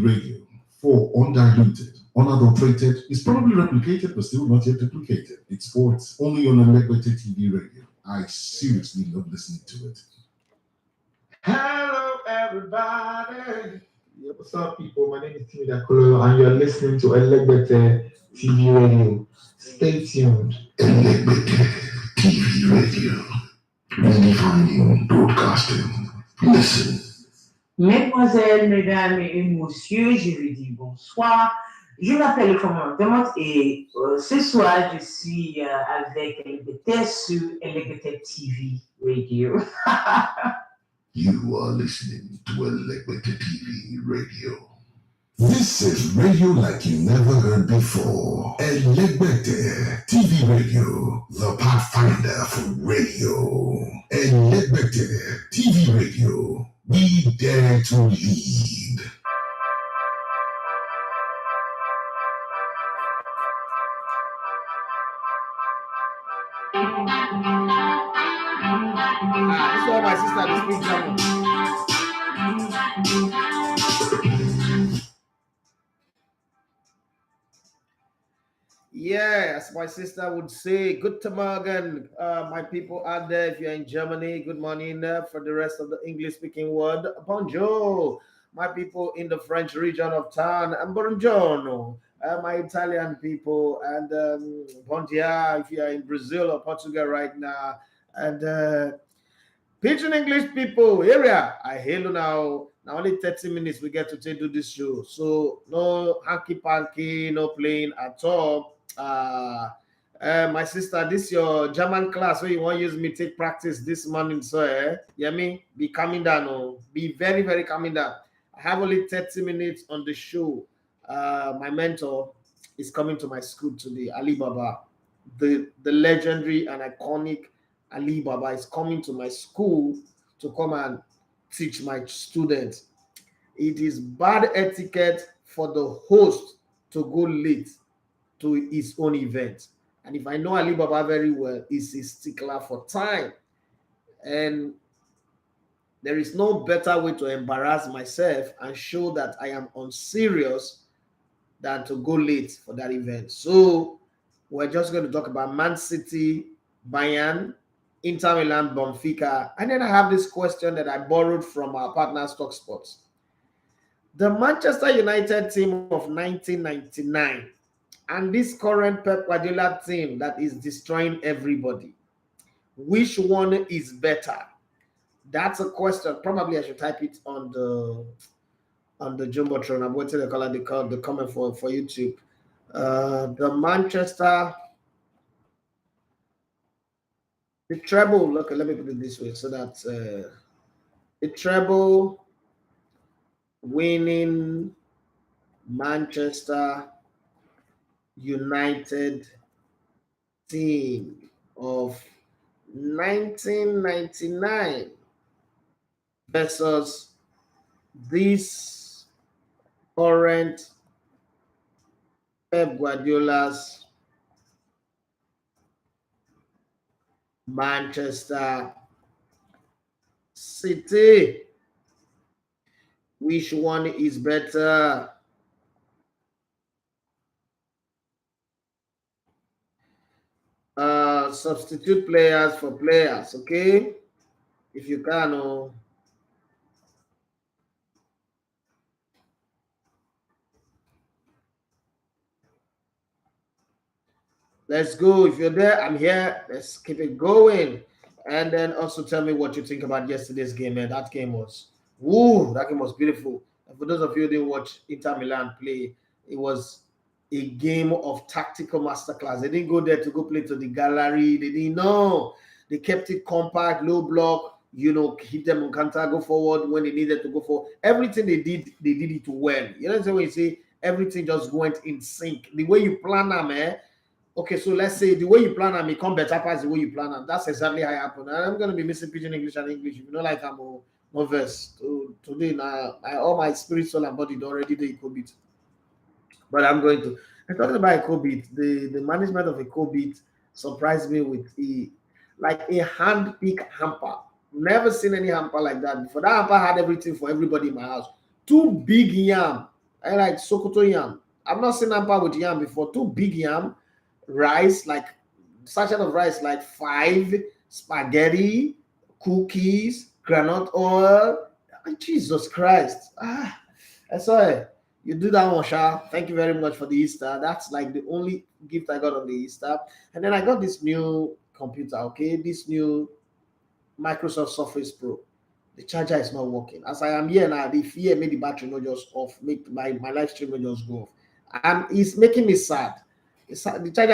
Radio for undiluted, unadulterated. It's probably replicated, but still not yet duplicated. It's sports only on Electric TV Radio. I seriously love listening to it. Hello, everybody. Yeah, what's up, people? My name is Timmy Dakolo, and you're listening to Electric TV Radio. Stay tuned. Electric TV Radio. Redefining broadcasting. Listen. Mesdemoiselles, mesdames et messieurs, je vous dis bonsoir. Je m'appelle le commandant et ce soir, je suis avec LGT sur LGT TV Radio. You are listening to LGT TV Radio. This is radio like you never heard before. LGT TV Radio, the pathfinder for radio. LGT TV Radio, we dare to lead. This is all my sister to speak German. Yeah, as my sister would say, Guten Morgen, my people out there. If you're in Germany, good morning. For the rest of the English-speaking world, bonjour. My people in the French region of town, and buongiorno. My Italian people, and bon dia if you are in Brazil or Portugal right now. And Pidgin English people, area, I hail you now. Now only 30 minutes we get to do this show. So no hanky-panky, no playing at all. My sister, this your German class where you want to use me take practice this morning. So me be coming down. Oh, be very, very coming down. I have only 30 minutes on the show. My mentor is coming to my school today, Ali Baba. The legendary and iconic Ali Baba is coming to my school to come and teach my students. It is bad etiquette for the host to go late to his own event. And if I know Ali Baba very well, he's a stickler for time. And there is no better way to embarrass myself and show that I am unserious than to go late for that event. So we're just going to talk about Man City, Bayern, Inter Milan, Benfica. And then I have this question that I borrowed from our partner Stock Sports. The Manchester United team of 1999 and this current Pep Guardiola team that is destroying everybody, which one is better? That's a question. Probably I should type it on the Jumbotron. I'm waiting to call the comment for YouTube. The Manchester, the treble. Look, let me put it this way so that the treble winning Manchester United team of 1999 versus this current Pep Guardiola's Manchester City. Which one is better? Substitute players for players, okay? If you can. Oh. Let's go. If you're there, I'm here. Let's keep it going. And then also tell me what you think about yesterday's game, man. That game was beautiful. And for those of you who didn't watch Inter Milan play, it was a game of tactical masterclass. They didn't go there to go play to the gallery. They didn't know. They kept it compact, low block, hit them on counter, go forward when they needed to go forward. Everything they did it well. You know what I'm saying? When you say everything just went in sync. The way you plan them, okay, so let's say the way you plan them, it come better past the way you plan them. That's exactly how it happened. And I'm going to be missing Pidgin English and English. If you know, like I'm a novice. Today, now, all my spirit, soul, and body already the COVID. But I'm going to. I'm talking about a COVID. The management of a COVID surprised me with a hand-picked hamper. Never seen any hamper like that before. That hamper had everything for everybody in my house. 2 big yam I like Sokoto yam. I've not seen Nampa with yam before. 2 big yam, rice, like sachet of rice, like 5, spaghetti, cookies, granite oil. Jesus Christ. I saw it. You do that one, Sha. Thank you very much for the Easter. That's like the only gift I got on the Easter. And then I got this new computer, okay? This new Microsoft Surface Pro. The charger is not working. As I am here now, the fear made the battery not just off, make my live stream not just go off. And it's making me sad. The charger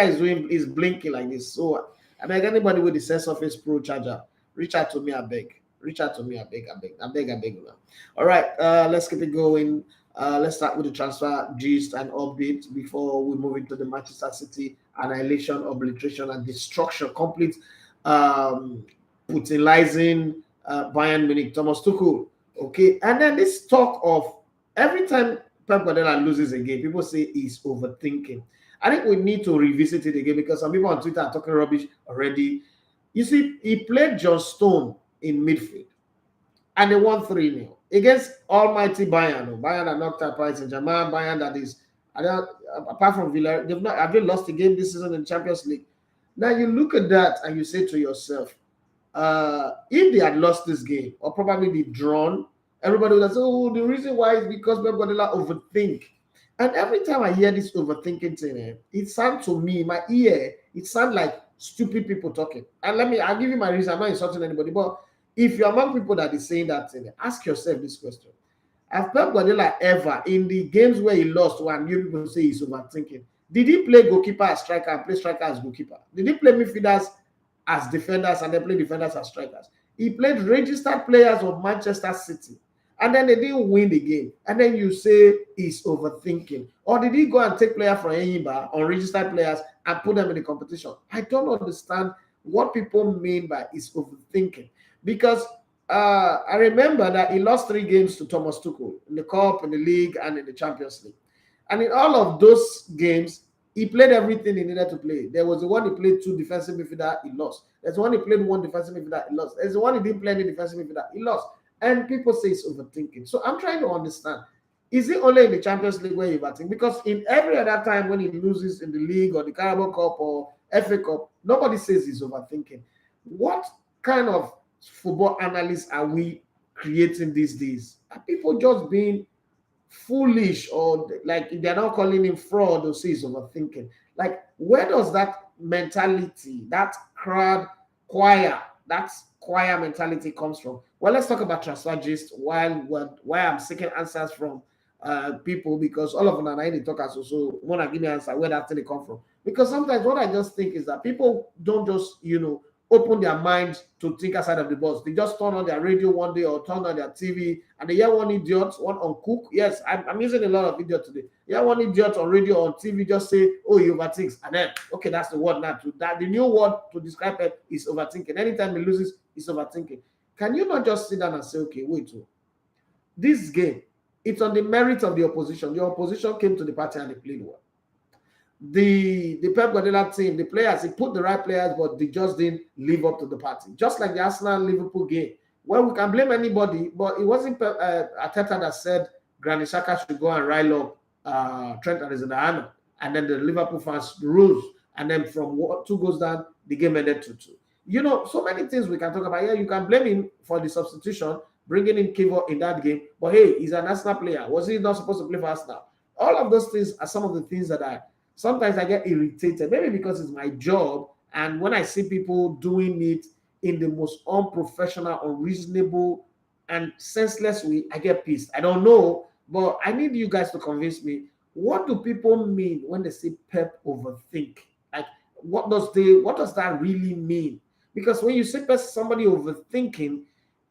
is blinking like this. So I beg anybody with the Surface Pro charger, reach out to me, I beg. Reach out to me, I beg now. All right, let's keep it going. Let's start with the transfer gist and update before we move into the Manchester City annihilation, obliteration, and destruction, complete Putinizing Bayern Munich, Thomas Tuchel. Okay, and then this talk of every time Pep Guardiola loses a game, people say he's overthinking. I think we need to revisit it again because some people on Twitter are talking rubbish already. You see, he played John Stone in midfield and they won 3-0 against almighty Bayern. Bayern that knocked out Paris Saint-Germain. Bayern that is, apart from Villa, have they lost a game this season in the Champions League? Now you look at that and you say to yourself, if they had lost this game or probably be drawn, everybody would have said, oh, the reason why is because Pep Guardiola overthink. And every time I hear this overthinking thing, it sounds to me, my ear, it sounds like stupid people talking. And I'll give you my reason. I'm not insulting anybody, but if you're among people that is saying that thing, ask yourself this question. Has Pep Guardiola ever, in the games where he lost one, you people say he's overthinking, did he play goalkeeper as striker and play striker as goalkeeper? Did he play midfielders as defenders and then play defenders as strikers? He played registered players of Manchester City and then they didn't win the game. And then you say he's overthinking. Or did he go and take players from Enyimba, unregistered players, and put them in the competition? I don't understand what people mean by is overthinking. Because I remember that he lost 3 games to Thomas Tuchel in the Cup, in the League, and in the Champions League. And in all of those games, he played everything he needed to play. There was the one he played 2 defensive midfielder, he lost. There's one he played 1 defensive midfielder, he lost. There's the one he didn't play any defensive midfielder, he lost. And people say it's overthinking. So I'm trying to understand, is it only in the Champions League where you overthink? Because in every other time when he loses in the League or the Carabao Cup or FA Cup, nobody says he's overthinking. What kind of football analysts are we creating these days? Are people just being foolish, or like they're not calling him fraud or say he's overthinking? Like, where does that mentality, that choir mentality comes from? Well, let's talk about transfer gist while I'm seeking answers from people, because all of them are in the talkers also want to give me an answer where that thing come from. Because sometimes what I just think is that people don't just open their minds to think outside of the box. They just turn on their radio one day or turn on their TV and they hear one idiot, one on Cook. Yes, I'm using a lot of idiot today. Yeah, one idiot on radio or on TV just say, oh, he overthinks. And then, okay, that's the word now. The new word to describe it is overthinking. Anytime he loses, he's overthinking. Can you not just sit down and say, okay, wait, this game, it's on the merit of the opposition. The opposition came to the party and they played well. The Pep Guardiola team, the players, he put the right players, but they just didn't live up to the party. Just like the Arsenal-Liverpool game. Well, we can blame anybody, but it wasn't Arteta that said Granit Xhaka should go and rile up Trent Alexander-Arnold, and then the Liverpool fans rose, and then from 2 goals down, the game ended 2-2. So many things we can talk about. Yeah, you can blame him for the substitution, bringing in Kivo in that game, but hey, he's an Arsenal player. Was he not supposed to play for Arsenal? All of those things are some of the things that sometimes I get irritated, maybe because it's my job, and when I see people doing it in the most unprofessional, unreasonable, and senseless way, I get pissed. I don't know, but I need you guys to convince me. What do people mean when they say Pep overthink? Like, what does that really mean? Because when you say somebody overthinking,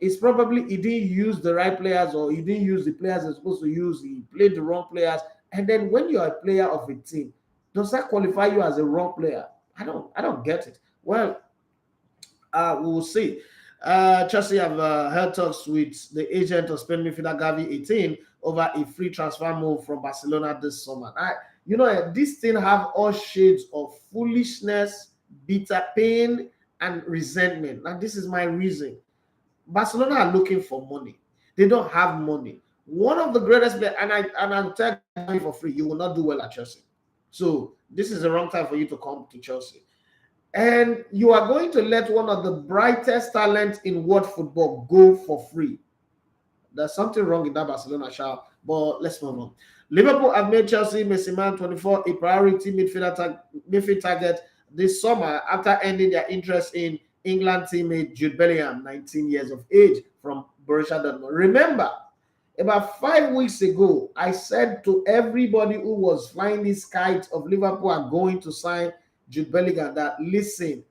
it's probably he didn't use the right players, or he didn't use the players he's supposed to use. He played the wrong players. And then when you're a player of a team, does that qualify you as a wrong player? I don't get it. Well, we will see. Chelsea have held talks with the agent of Spain midfielder Gavi 18 over a free transfer move from Barcelona this summer. This thing have all shades of foolishness, bitter pain, and resentment. And this is my reason. Barcelona are looking for money. They don't have money. One of the greatest players, and I'll tell you for free, you will not do well at Chelsea. So this is the wrong time for you to come to Chelsea. And you are going to let one of the brightest talents in world football go for free. There's something wrong in that Barcelona shout, but let's move on. Liverpool have made Chelsea Messi 24 a priority midfield target this summer after ending their interest in England teammate Jude Bellingham, 19 years of age, from Borussia Dortmund. Remember, about 5 weeks ago, I said to everybody who was flying this kite of Liverpool are going to sign Jude Bellingham that, listen,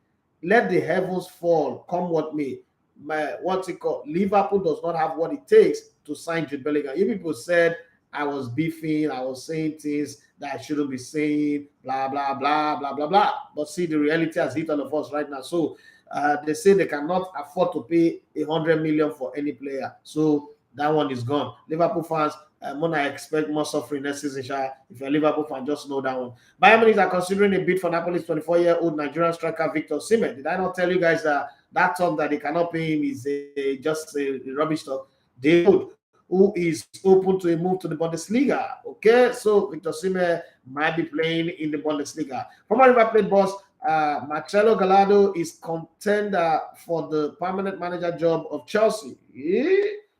let the heavens fall, come what may. Liverpool does not have what it takes to sign Jude Bellingham. You people said I was beefing, I was saying things that I shouldn't be saying, blah, blah, blah, blah, blah, blah. But see, the reality has hit all of us right now. So they say they cannot afford to pay 100 million for any player. So that one is gone. Liverpool fans, I expect more suffering next season. If you're a Liverpool fan, just know that one. Bayern Munich are considering a bid for Napoli's 24-year-old Nigerian striker Victor Osimhen. Did I not tell you guys that talk that they cannot pay him is just a rubbish talk? David, who is open to a move to the Bundesliga. Okay, so Victor Osimhen might be playing in the Bundesliga. Former River Plate boss Marcelo Gallardo is contender for the permanent manager job of Chelsea.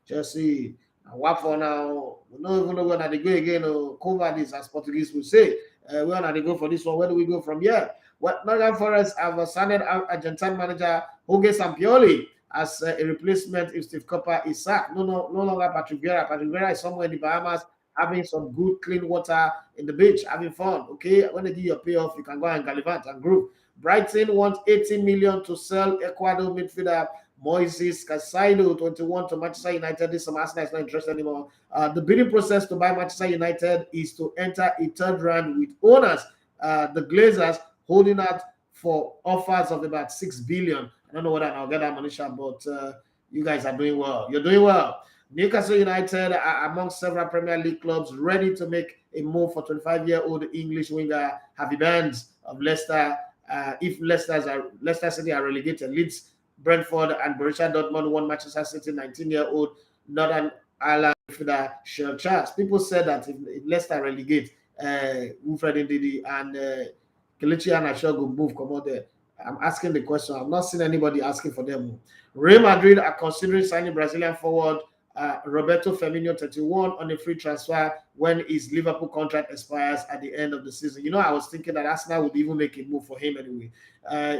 Chelsea, what for now? We don't even know where they go again. Cover this, as Portuguese will say. Where they go for this one? Where do we go from here? What Nottingham Forest have signed Argentine manager Jorge Sampaoli as a replacement if Steve Cooper is sacked. No longer Patrick Vieira. Patrick Vieira is somewhere in the Bahamas having some good, clean water in the beach, having fun. Okay, when they give you a payoff, you can go and gallivant and groove. Brighton wants 80 million to sell Ecuador midfielder Moises Caicedo, 21, to Manchester United. This Arsenal is not interested anymore. The bidding process to buy Manchester United is to enter a third round with owners, the Glazers, holding out for offers of about 6 billion. I don't know whether I'll get that money, but you guys are doing well. You're doing well. Newcastle United are among several Premier League clubs ready to make a move for 25-year-old English winger Harvey Barnes of Leicester. If Leicester City are relegated, Leeds, Brentford, and Borussia Dortmund want Manchester City 19-year-old Northern Ireland midfielder Shell Charles. People said that if Leicester relegate, Wilfred Ndidi and Kelechi Iheanacho will move, come out there. I'm asking the question. I've not seen anybody asking for them. Real Madrid are considering signing Brazilian forward Roberto Firmino, 31, on a free transfer when his Liverpool contract expires at the end of the season. You know, I was thinking that Arsenal would even make a move for him anyway.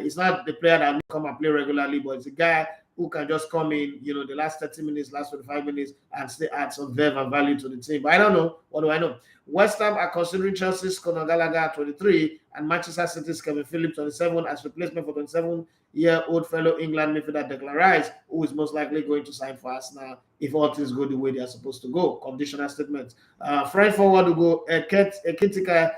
He's not the player that will come and play regularly, but it's a guy who can just come in, you know, the last 30 minutes, last 45 minutes, and still add some verve and value to the team. But I don't know. What do I know? West Ham are considering Chelsea's Conor Gallagher, 23, and Manchester City's Kevin Phillips, 27, as replacement for 27-year-old fellow England midfielder Declan Rice, who is most likely going to sign for Arsenal if all things go the way they are supposed to go. Conditional statement. French forward will go Ekitika,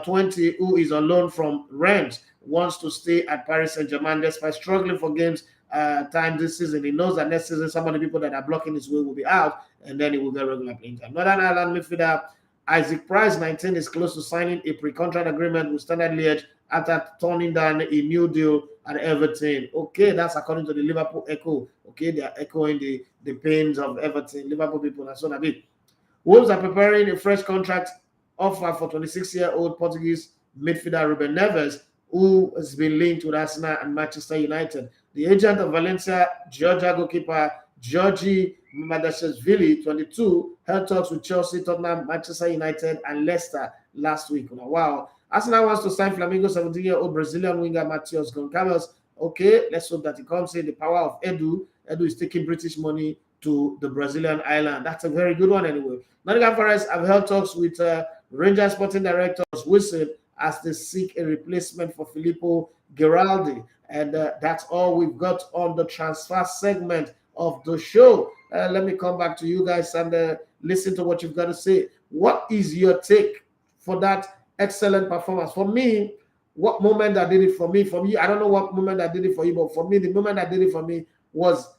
20, who is on loan from Rennes, wants to stay at Paris Saint-Germain despite struggling for games time this season. He knows that next season some of the people that are blocking his way will be out, and then he will get regular playing time. Northern Ireland midfielder Isaac Price, 19, is close to signing a pre-contract agreement with Standard Liège after turning down a new deal at Everton. Okay, that's according to the Liverpool Echo. Okay, they are echoing the pains of Everton. Liverpool people and so on. Wolves are preparing a fresh contract offer for 26-year-old Portuguese midfielder Ruben Neves, who has been linked with Arsenal and Manchester United. The agent of Valencia, Georgia goalkeeper Georgi Madashashvili, 22, held talks with Chelsea, Tottenham, Manchester United, and Leicester last week. Wow. Arsenal wants to sign Flamengo 17-year-old Brazilian winger Matheus Goncalves. Okay, let's hope that he comes in. The power of Edu. Edu is taking British money to the Brazilian island. That's a very good one anyway. Nottingham Forest have held talks with Rangers sporting director Wilson as they seek a replacement for Filippo Giraldi. And that's all we've got on the transfer segment of the show. Let me come back to you guys and listen to what you've got to say. What is your take for that excellent performance? For me, what moment that did it for me? For me, I don't know what moment that did it for you, but for me, the moment that did it for me was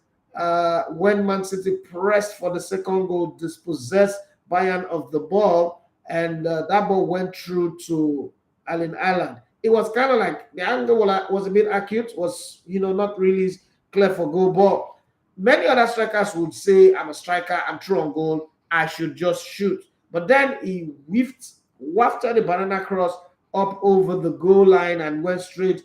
when Man City pressed for the second goal, dispossessed Bayern of the ball, and that ball went through to Allen Ireland. It was kind of like the angle was a bit acute, was not really clear for goal, but many other strikers would say, I'm a striker, I'm true on goal. I should just shoot. But then he wafted the banana cross up over the goal line and went straight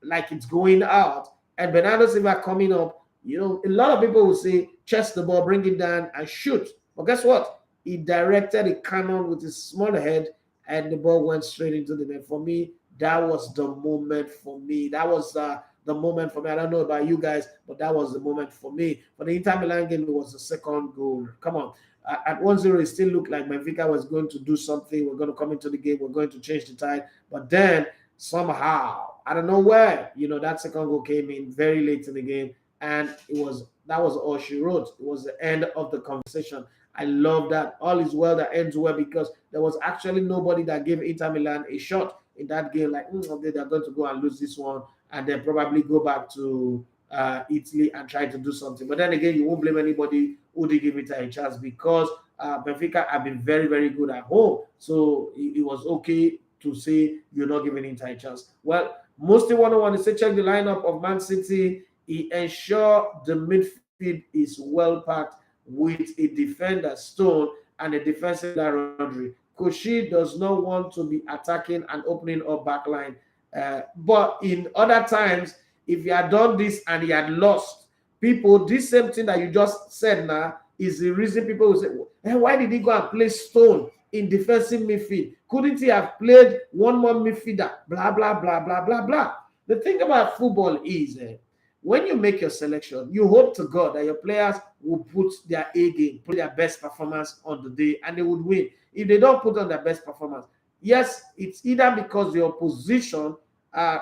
like it's going out. And Bernardo Silva coming up, a lot of people will say, chest the ball, bring it down and shoot. But guess what? He directed a cannon with his small head and the ball went straight into the net. For me, that was the moment for me. That was the moment for me. I don't know about you guys, but that was the moment for me. For the Inter Milan game, it was the second goal. Come on. At 1-0, it still looked like Benfica was going to do something. We're going to come into the game. We're going to change the tide. But then somehow, I don't know where, that second goal came in very late in the game. And that was all she wrote. It was the end of the conversation. I love that. All is well that ends well, because there was actually nobody that gave Inter Milan a shot in that game. Like, okay, they're going to go and lose this one and then probably go back to Italy and try to do something. But then again, you won't blame anybody who did give Inter a chance, because Benfica have been very, very good at home. So it was okay to say you're not giving Inter a chance. Well, mostly what I want to say, check the lineup of Man City. He ensured the midfield is well packed with a defender, Stone, and a defensive Rodri. Koshi does not want to be attacking and opening up backline. But in other times, if he had done this and he had lost, people, this same thing that you just said now is the reason people will say, hey, why did he go and play Stone in defensive midfield? Couldn't he have played one more midfielder? Blah, blah, blah, blah, blah, blah. The thing about football is, when you make your selection, you hope to God that your players will put their A game, put their best performance on the day, and they would win. If they don't put on their best performance, yes, it's either because the opposition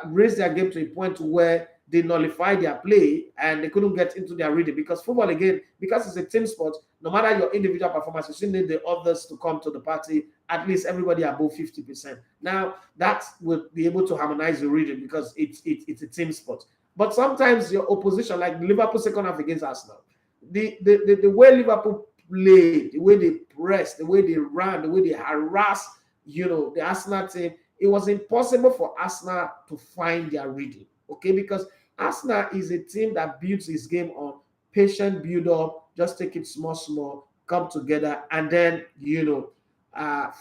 raised their game to a point where they nullified their play and they couldn't get into their rhythm. Because football, again, because it's a team sport, no matter your individual performance, you still need the others to come to the party, at least everybody above 50%. Now, that will be able to harmonize the rhythm because it's a team sport. But sometimes your opposition, like Liverpool second half against Arsenal, the way Liverpool played, the way they pressed, the way they ran, the way they harassed, the Arsenal team, it was impossible for Arsenal to find their rhythm, okay? Because Arsenal is a team that builds its game on patient build-up, just take it small, come together, and then,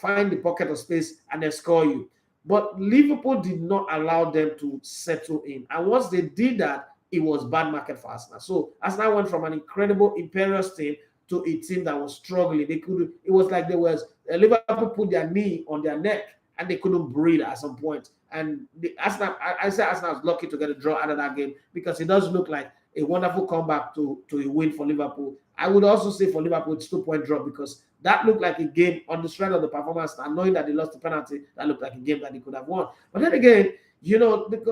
find the pocket of space and then score you. But Liverpool did not allow them to settle in. And once they did that, it was bad market for Arsenal. So Arsenal went from an incredible imperious team to a team that was struggling. It was like Liverpool put their knee on their neck and they couldn't breathe at some point. And Arsenal was lucky to get a draw out of that game because it does look like a wonderful comeback to a win for Liverpool. I would also say for Liverpool, it's 2-point draw because that looked like a game on the strength of the performance and knowing that they lost the penalty, that looked like a game that they could have won. But then again,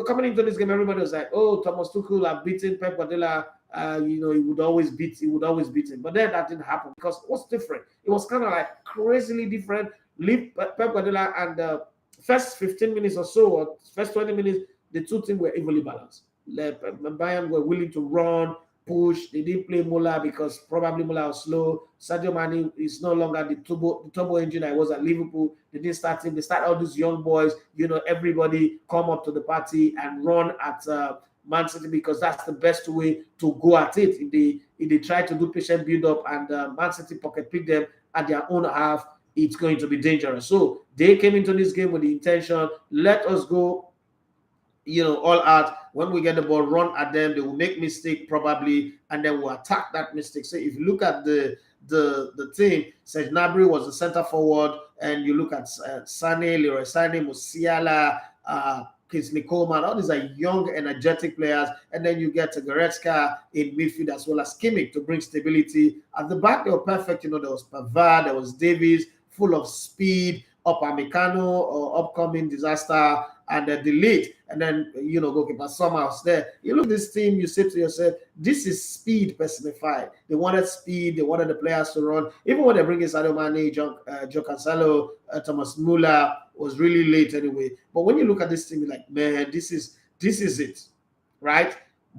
coming into this game, everybody was like, oh, Thomas Tuchel have beaten Pep Guardiola. He would always beat him. But then that didn't happen because what's different? It was kind of like crazily different. Pep Guardiola and the first 15 minutes or so, or first 20 minutes, the two teams were evenly balanced. Bayern were willing to run, push. They didn't play Muller because probably Muller was slow. Sadio Mane is no longer the turbo engine that was at Liverpool. They didn't start him. They start all these young boys. Everybody come up to the party and run at Man City because that's the best way to go at it. If they try to do patient build up and Man City pocket pick them at their own half, it's going to be dangerous. So they came into this game with the intention, let us go all out. When we get the ball, run at them. They will make mistake probably, and then we'll attack that mistake. So if you look at the team, Serge Gnabry was the center forward, and you look at Sané, Leroy Sané, Musiala, Kingsley Coman, all these are young, energetic players. And then you get Goretzka in midfield as well as Kimmich to bring stability. At the back, they were perfect. There was Pavard, there was Davies, full of speed, Upamecano or upcoming disaster, and the delete, and then goalkeeper Summers there. You look at this team, you say to yourself, this is speed personified. They wanted speed, they wanted the players to run. Even when they bring in Sadio Mane, Joe Cancelo, Thomas Muller was really late anyway. But when you look at this team, you're like, man, this is it, right?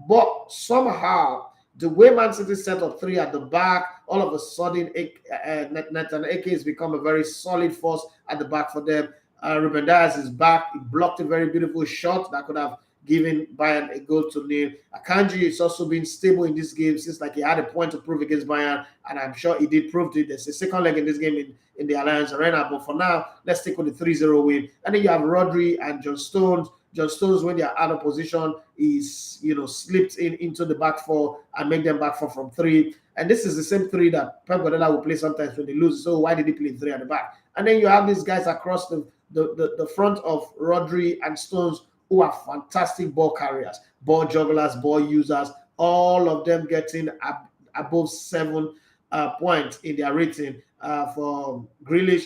But somehow the way Man City set up three at the back, all of a sudden, Nathan Ake has become a very solid force at the back for them. Ruben Dias is back. He blocked a very beautiful shot that could have giving Bayern a goal to nil. Akanji is also been stable in this game since like he had a point to prove against Bayern, and I'm sure he did prove it. There's a second leg in this game in the Allianz Arena, but for now, let's stick with the 3-0 win. And then you have Rodri and John Stones. John Stones, when they are out of position, is slipped into the back four and make them back four from three. And this is the same three that Pep Guardiola will play sometimes when they lose. So why did he play three at the back? And then you have these guys across the front of Rodri and Stones who are fantastic ball carriers, ball jugglers, ball users, all of them getting above 7 points in their rating. For Grealish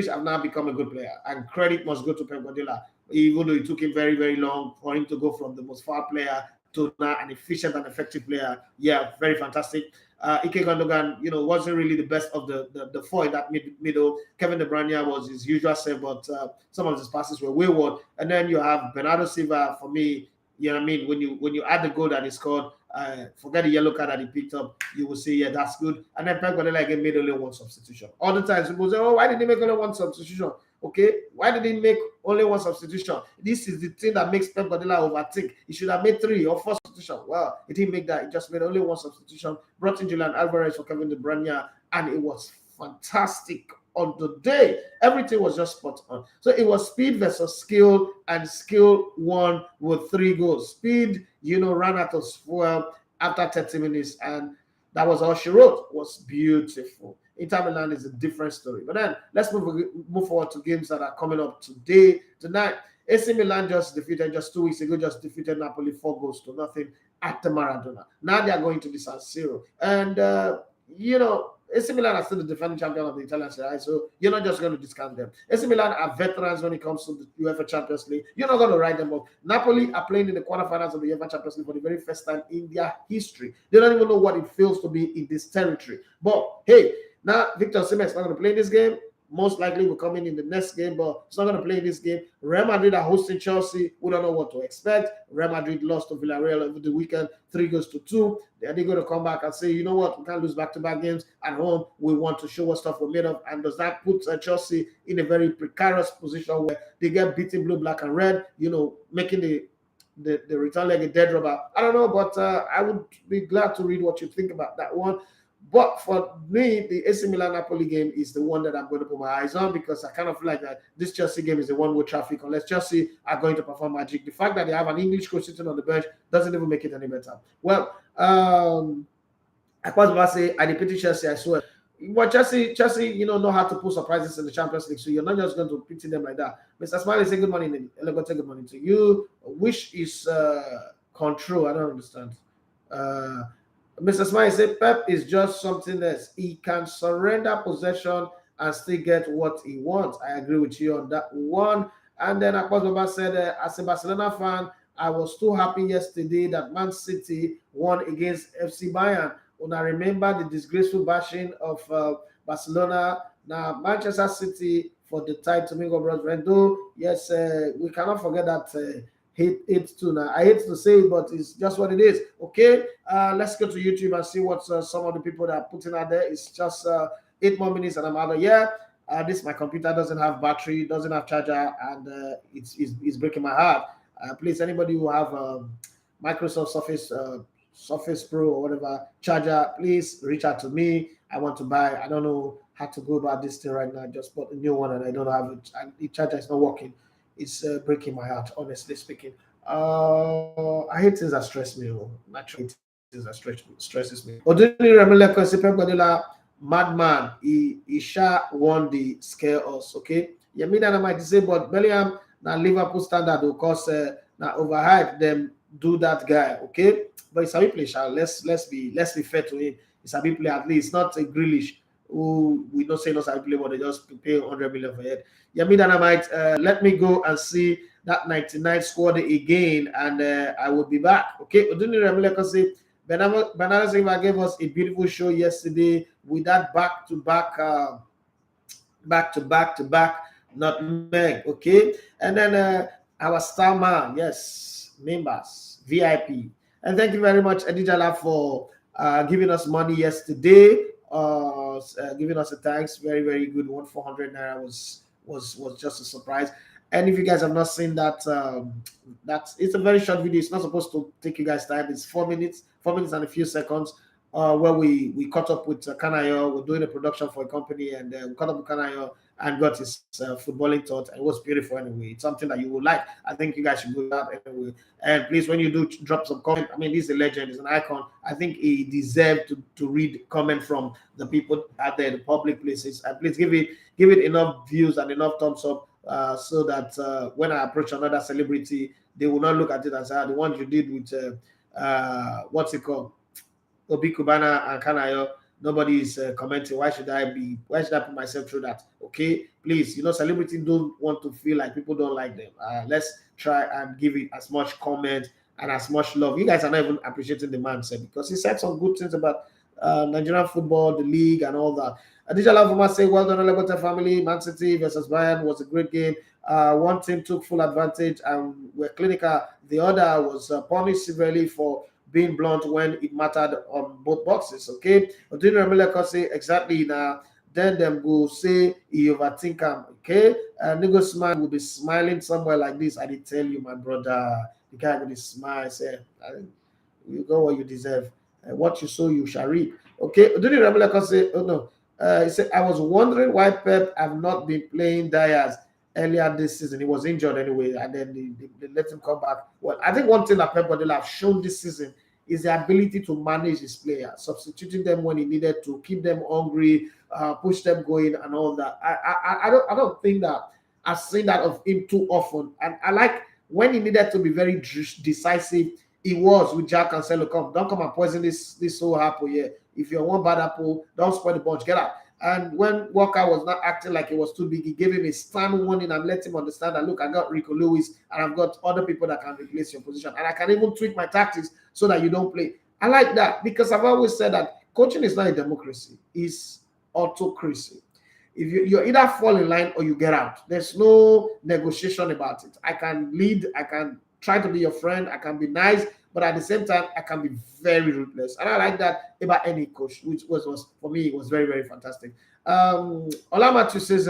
have now become a good player, and credit must go to Pep Guardiola, even though it took him very, very long for him to go from the most foul player to now an efficient and effective player. Yeah, very fantastic. Ike Gundogan, wasn't really the best of the four in that middle. Kevin De Bruyne was his usual self, but some of his passes were wayward. And then you have Bernardo Silva. For me, when you add the goal that he scored, forget the yellow card that he picked up, you will say, yeah, that's good. And then Pep Guardiola again made only one substitution. All the times people say, oh, why did he make only one substitution? Okay, why did he make only one substitution? This is the thing that makes Pep Guardiola overthink. He should have made 3 or 4 substitutions. Well, he didn't make that. He just made only one substitution. Brought in Julian Alvarez for Kevin De Bruyne, and it was fantastic on the day. Everything was just spot on. So it was speed versus skill, and skill won with 3 goals. Speed, ran out of fuel after 30 minutes, and that was all she wrote. It was beautiful. Inter Milan is a different story. But then let's move forward to games that are coming up tonight. AC Milan just 2 weeks ago, defeated Napoli 4-0 at the Maradona. Now they are going to the San Siro. And, AC Milan are still the defending champion of the Italian Serie A, so you're not just going to discount them. AC Milan are veterans when it comes to the UEFA Champions League. You're not going to write them off. Napoli are playing in the quarterfinals of the UEFA Champions League for the very first time in their history. They don't even know what it feels to be in this territory. But, hey, now Victor Osimhen is not going to play this game. Most likely will come in the next game, but he's not going to play in this game. Real Madrid are hosting Chelsea. We don't know what to expect. Real Madrid lost to Villarreal over the weekend, 3-2. They're going to come back and say, you know what, we can't lose back-to-back games at home. We want to show what stuff we're made of. And does that put Chelsea in a very precarious position where they get beaten blue, black, and red, making the return leg a dead rubber? I don't know, but I would be glad to read what you think about that one. But for me, the AC Milan-Napoli game is the one that I'm going to put my eyes on, because I kind of feel like that this Chelsea game is a one-way traffic unless Chelsea are going to perform magic. The fact that they have an English coach sitting on the bench doesn't even make it any better. Well, I was about to say, I pity Chelsea, I swear. But Chelsea, know how to pull surprises in the Champions League, so you're not just going to pity them like that. Mr. Smiley, say good morning. Elegote, good morning to you. Which is control? I don't understand. Mr. Smiley said Pep is just something else. He can surrender possession and still get what he wants. I agree with you on that one. And then Akpos Baba said, as a Barcelona fan, I was too happy yesterday that Man City won against FC Bayern. When I remember the disgraceful bashing of Barcelona, now Manchester City for the title, Mingo Bros Rendo. Yes, we cannot forget that. Hate to now. I hate to say it, but it's just what it is. Okay, let's go to YouTube and see what some of the people that are putting out there. It's just 8 more minutes and I'm out of here. My computer doesn't have battery, doesn't have charger, and it's breaking my heart. Please, anybody who have Microsoft Surface Pro or whatever charger, please reach out to me. I want to buy. I don't know how to go about this thing right now. I just bought a new one and I don't have it. And the charger is not working. It's breaking my heart, honestly speaking. I hate things that stress me. Naturally, things that stresses me. Oduni Remele Pep Guardiola, madman. He won the scare us. Okay. Yeah, me that I might say, but Bellingham now Liverpool standard of course now overhyped them. Do that guy, okay? But it's a big play, let's be fair to him. It's a big play at least, not a Grealish who we don't say not a play, but they just pay 100 million for it. Yeah, me that I might let me go and see that 99 squad again, and I will be back. Okay, Oduni Remele say Bernardo Silva gave us a beautiful show yesterday with that back to back nutmeg. Okay, and then our star man, yes, members, VIP, and thank you very much, Edijala, for giving us money yesterday. Giving us a thanks, very very good one. 400 naira was just a surprise. And if you guys have not seen that, it's a very short video. It's not supposed to take you guys time. It's 4 minutes and a few seconds. Where we caught up with Kanayo. We're doing a production for a company, and we caught up with Kanayo and got his footballing thought. And it was beautiful anyway. It's something that you would like. I think you guys should do that anyway. And please, when you do drop some comment, I mean, he's a legend, he's an icon. I think he deserved to read comment from the people out there, the public places. And please give it enough views and enough thumbs up, so that when I approach another celebrity, they will not look at it as the one you did with what's it called? Obi Kubana and Kanayo. Nobody is commenting. Why should I put myself through that? Okay, please. Celebrities don't want to feel like people don't like them. Let's try and give it as much comment and as much love. You guys are not even appreciating the man said, because he said some good things about Nigerian football, the league, and all that. Additional Lavuma say, well done, Legote family. Man City versus Bayern was a great game. One team took full advantage and were clinical. The other was punished severely for being blunt when it mattered on both boxes. Okay, Odin Rameleko say exactly now. Then them go say he overthink him. Okay, Nigos man will be smiling somewhere like this. I did tell you, my brother. The guy with his smile say, "You got what you deserve. What you sow, you shall reap." Okay, Odin Rameleko say, "Oh no." He said, "I was wondering why Pep have not been playing Diaz earlier this season. He was injured anyway, and then they let him come back." Well, I think one thing that Pep Guardiola have shown this season is the ability to manage his players, substituting them when he needed to, keep them hungry, push them going, and all that. I don't think that I've seen that of him too often. And I like when he needed to be very decisive. He was with Jack Cancelo. Don't come and poison this whole apple here. If you're one bad apple, don't spoil the bunch. Get out. And when Walker was not acting like it was too big, he gave him a stern warning and let him understand that, look, I got Rico Lewis and I've got other people that can replace your position. And I can even tweak my tactics so that you don't play. I like that because I've always said that coaching is not a democracy. It's autocracy. If you either fall in line or you get out. There's no negotiation about it. I can lead. I can try to be your friend. I can be nice. But at the same time, I can be very ruthless. And I like that about any coach, which was for me, it was very, very fantastic. Olamatu says,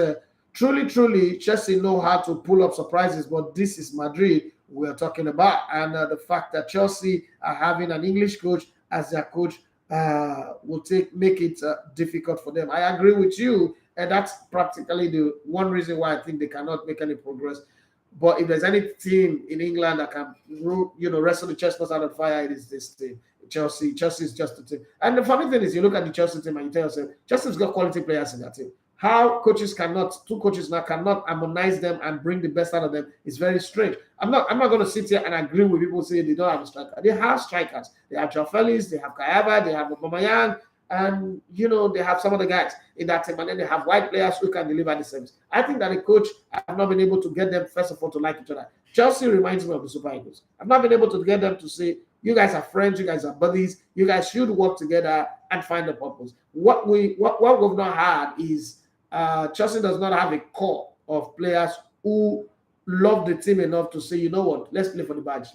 truly, Chelsea know how to pull up surprises, but this is Madrid we're talking about. And the fact that Chelsea are having an English coach as their coach will make it difficult for them. I agree with you. And that's practically the one reason why I think they cannot make any progress. But if there's any team in England that can, wrestle the chestnuts out of fire, it is this team. Chelsea. Chelsea is just a team. And the funny thing is, you look at the Chelsea team and you tell yourself, Chelsea's got quality players in that team. How two coaches now cannot harmonize them and bring the best out of them is very strange. I'm not going to sit here and agree with people saying they don't have a striker. They have strikers. They have Joao Felix, they have Kayaba, they have Aubameyang, and they have some of the guys in that team, and then they have white players who can deliver the service. I think that the coach have not been able to get them, first of all, to like each other. Chelsea reminds me of the Super Eagles. I've not been able to get them to say, you guys are friends, you guys are buddies, you guys should work together and find the purpose. What we've not had is Chelsea does not have a core of players who love the team enough to say, you know what, let's play for the badge.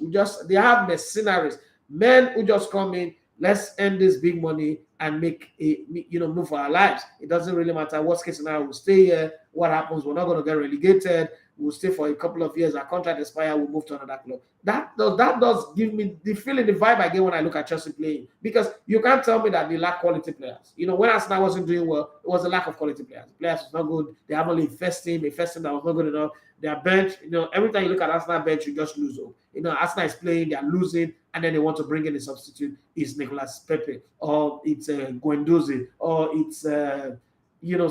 They have mercenaries, men who just come in, let's earn this big money and make a move for our lives. It doesn't really matter. Worst case scenario, we'll stay here. What happens? We're not going to get relegated. We'll stay for a couple of years. Our contract expires. We'll move to another club. That does give me the feeling, the vibe I get when I look at Chelsea playing. Because you can't tell me that they lack quality players. When Arsenal wasn't doing well, it was a lack of quality players. The players was not good. They have only a first team that was not good enough. Their bench, every time you look at Arsenal bench, you just lose hope. Arsenal is playing, they're losing, and then they want to bring in a substitute. It's Nicolas Pepe, or it's Guendouzi, or it's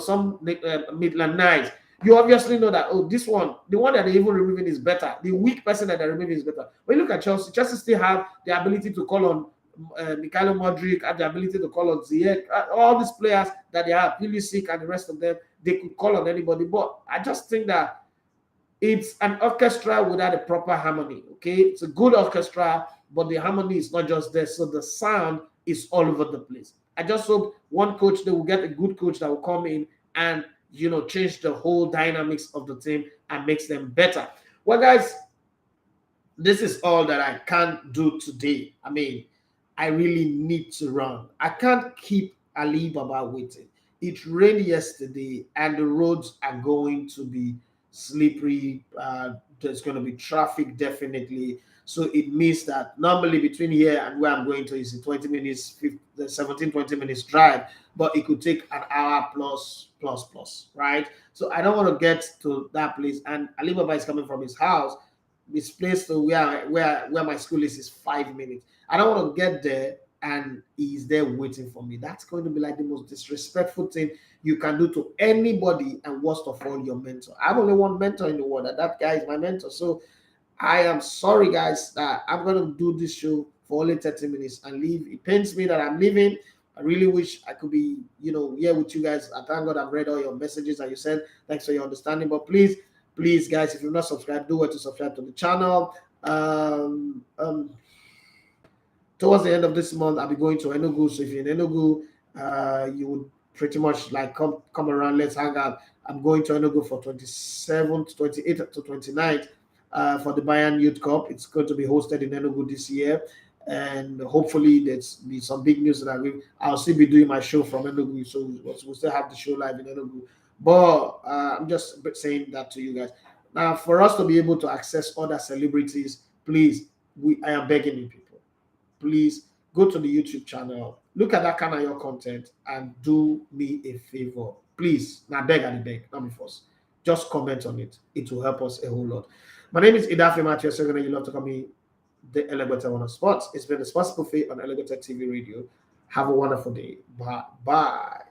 some Midland Knights. You obviously know that, this one, the one that they're even removing is better. The weak person that they're removing is better. When you look at Chelsea still have the ability to call on Mikhailo Modric, have the ability to call on Ziyech, all these players that they have, Pulisic and the rest of them, they could call on anybody. But I just think that it's an orchestra without a proper harmony, okay? It's a good orchestra, but the harmony is not just there. So the sound is all over the place. I just hope one coach, they will get a good coach that will come in and, change the whole dynamics of the team and makes them better. Well, guys, this is all that I can't do today. I mean, I really need to run. I can't keep Ali Baba waiting. It rained yesterday and the roads are going to be slippery. There's going to be traffic definitely. So it means that normally between here and where I'm going to is a 20 minutes, 17, 20 minutes drive, but it could take an hour plus, right? So I don't want to get to that place. And Alibaba is coming from his house. This place to where my school is 5 minutes. I don't want to get there and he's there waiting for me. That's going to be like the most disrespectful thing you can do to anybody, and worst of all, your mentor. I have only one mentor in the world, and that guy is my mentor. So I am sorry, guys, that I'm going to do this show for only 30 minutes and leave. It pains me that I'm leaving. I really wish I could be, here with you guys. I thank God I've read all your messages that you sent. Thanks for your understanding. But please, guys, if you're not subscribed, do well to subscribe to the channel. Towards the end of this month, I'll be going to Enugu. So if you're in Enugu, you would pretty much like come around. Let's hang out. I'm going to Enugu for 27th, 28th to 29th for the Bayern Youth Cup. It's going to be hosted in Enugu this year. And hopefully there's be some big news that I'll still be doing my show from Enugu. So we'll still have the show live in Enugu. But I'm just saying that to you guys. Now, for us to be able to access other celebrities, please, I am begging you people. Please go to the YouTube channel, look at that kind of your content, and do me a favor. Please, now beg and beg, not be forced. Just comment on it. It will help us a whole lot. My name is Idafe Matthew. You love to call me the Elegator One of Sports. It's been the Sports Buffet on Elegator TV Radio. Have a wonderful day. Bye.